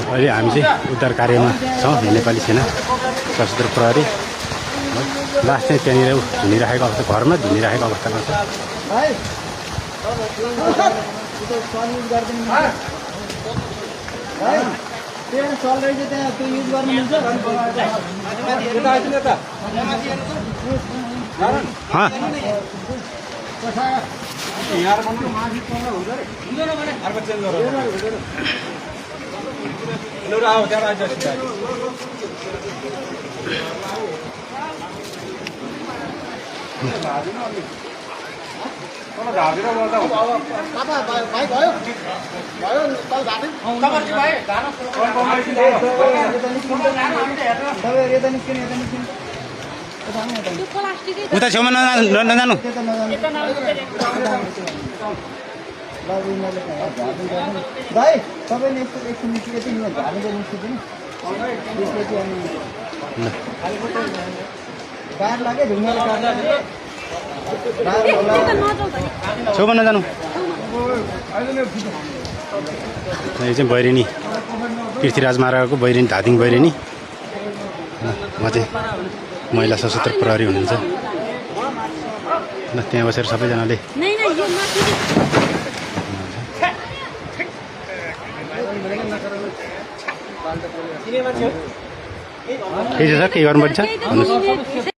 अहिले हामी चाहिँ उद्धार कार्यमा छौँ नेपाली सेना सशस्त्र प्रहरी लास्ट चाहिँ त्यहाँनिर झुनिराखेको अवस्था घरमा झुनिराखेको अवस्थामा छ उता छेउमा नजानु भाइ तपाईँले एकछिन निस्केपछि झार्नु निस्किदिनु गाड लाग्यो ढुङ्गाले छेउमा नजानु यो चाहिँ बैरिनी पृथ्वीराज महाराजको बैरिनी धादिङ बैरिनी उहाँ चाहिँ महिला सशस्त्र प्रहरी हुनुहुन्छ ल त्यहाँ बसेर सबैजनाले के छ सर के गर्नुपर्छ भन्नुहोस्